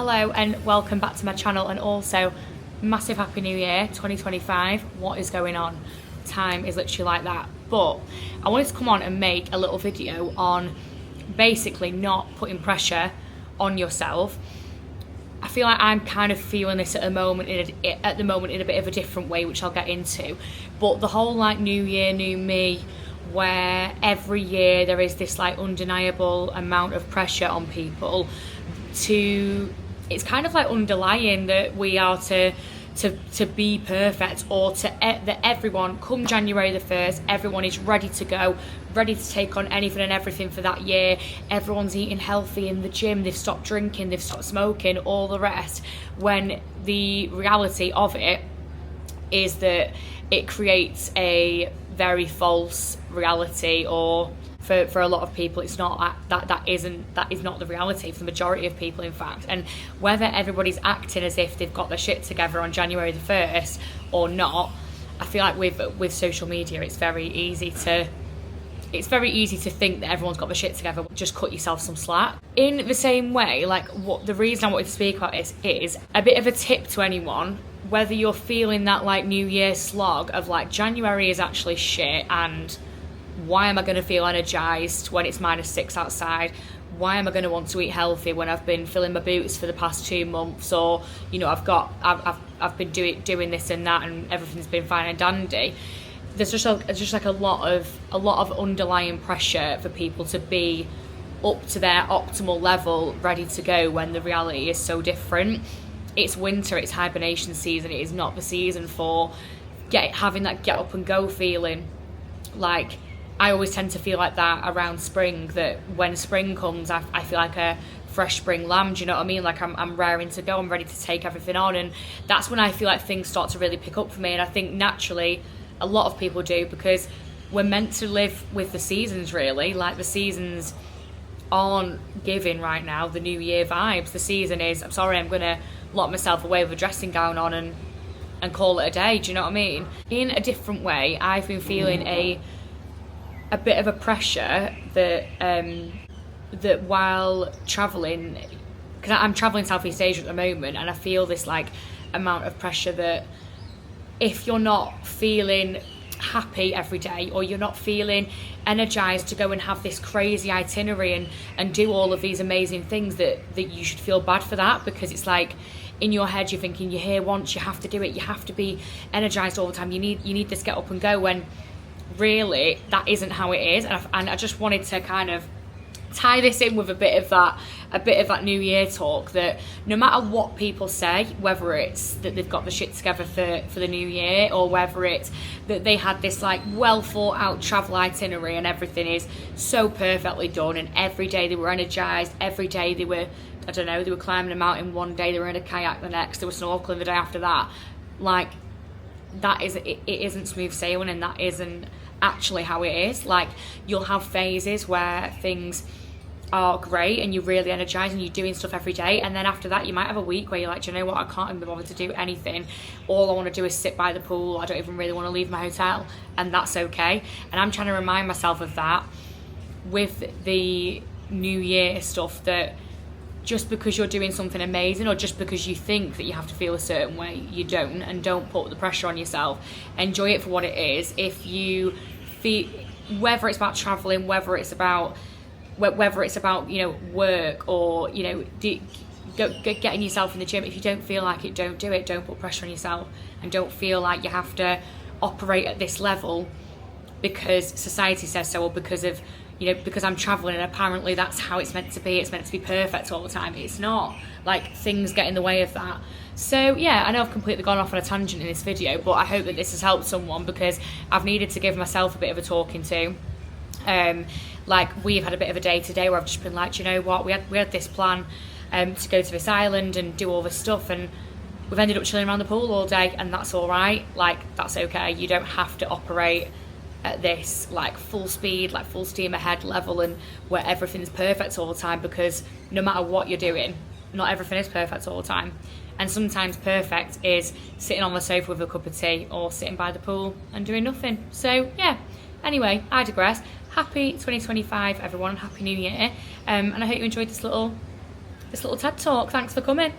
Hello and welcome back to my channel, and also massive happy new year 2025. What is going on? Time is literally like that. But I wanted to come on and make a little video on basically not putting pressure on yourself. I feel like I'm kind of feeling this at the moment in a bit of a different way, which I'll get into. But the whole like new year, new me, where every year there is this like undeniable amount of pressure on people it's kind of like underlying that we are to be perfect, or that everyone come January the 1st, everyone is ready to go, ready to take on anything and everything for that year. Everyone's eating healthy in the gym, they've stopped drinking, they've stopped smoking, all the rest, when the reality of it is that it creates a very false reality, or for a lot of people it's not that is not the reality for the majority of people, in fact. And whether everybody's acting as if they've got their shit together on January the 1st or not, I feel like with social media it's very easy to think that everyone's got their shit together. Just cut yourself some slack. In the same way, like, what the reason I wanted to speak about is a bit of a tip to anyone, whether you're feeling that like New Year slog of like January is actually shit, and why am I going to feel energized when it's -6 outside? Why am I going to want to eat healthy when I've been filling my boots for the past 2 months? Or, you know, I've been doing this and that, and everything's been fine and dandy. There's just like a lot of underlying pressure for people to be up to their optimal level, ready to go, when the reality is so different. It's winter, it's hibernation season. It is not the season for having that get up and go feeling. Like, I always tend to feel like that around spring, that when spring comes, I feel like a fresh spring lamb, do you know what I mean? Like I'm raring to go, I'm ready to take everything on, and that's when I feel like things start to really pick up for me. And I think naturally a lot of people do, because we're meant to live with the seasons, really. Like, the seasons aren't giving right now the New Year vibes. The season is, I'm sorry, I'm gonna lock myself away with a dressing gown on and call it a day, do you know what I mean? In a different way, I've been feeling a bit of a pressure that while travelling, because I'm travelling Southeast Asia at the moment, and I feel this like amount of pressure that if you're not feeling happy every day, or you're not feeling energized to go and have this crazy itinerary and do all of these amazing things, that you should feel bad for that, because it's like in your head you're thinking you're here once, you have to do it, you have to be energized all the time, you need this get up and go, when really that isn't how it is. And I just wanted to kind of tie this in with a bit of that New Year talk, that no matter what people say, whether it's that they've got the shit together for the new year, or whether it's that they had this like well thought out travel itinerary and everything is so perfectly done, and every day they were energized, every day they were, I don't know, they were climbing a mountain one day, they were in a kayak the next, they were snorkeling the day after that. Like, it isn't smooth sailing, and that isn't actually how it is. Like, you'll have phases where things are great and you're really energized and you're doing stuff every day, and then after that you might have a week where you're like, do you know what, I can't even be bothered to do anything, all I want to do is sit by the pool, I don't even really want to leave my hotel, and that's okay. And I'm trying to remind myself of that with the New Year stuff, that just because you're doing something amazing, or just because you think that you have to feel a certain way, you don't. And don't put the pressure on yourself. Enjoy it for what it is. If you feel, whether it's about traveling, whether it's about you know, work, or you know, getting yourself in the gym, if you don't feel like it, don't do it. Don't put pressure on yourself, and don't feel like you have to operate at this level because society says so, or because of, you know, because I'm traveling and apparently that's how it's meant to be. It's meant to be perfect all the time. It's not. Like, things get in the way of that. So yeah, I know I've completely gone off on a tangent in this video, but I hope that this has helped someone, because I've needed to give myself a bit of a talking to. Like, we've had a bit of a day today where I've just been like, do you know what, we had this plan to go to this island and do all this stuff, and we've ended up chilling around the pool all day, and that's all right. Like, that's okay. You don't have to operate at this like full speed, like full steam ahead level, and where everything's perfect all the time, because no matter what you're doing, not everything is perfect all the time. And sometimes perfect is sitting on the sofa with a cup of tea, or sitting by the pool and doing nothing. So yeah, anyway, I digress. Happy 2025 everyone, happy new year, and I hope you enjoyed this little this little TED talk. Thanks for coming.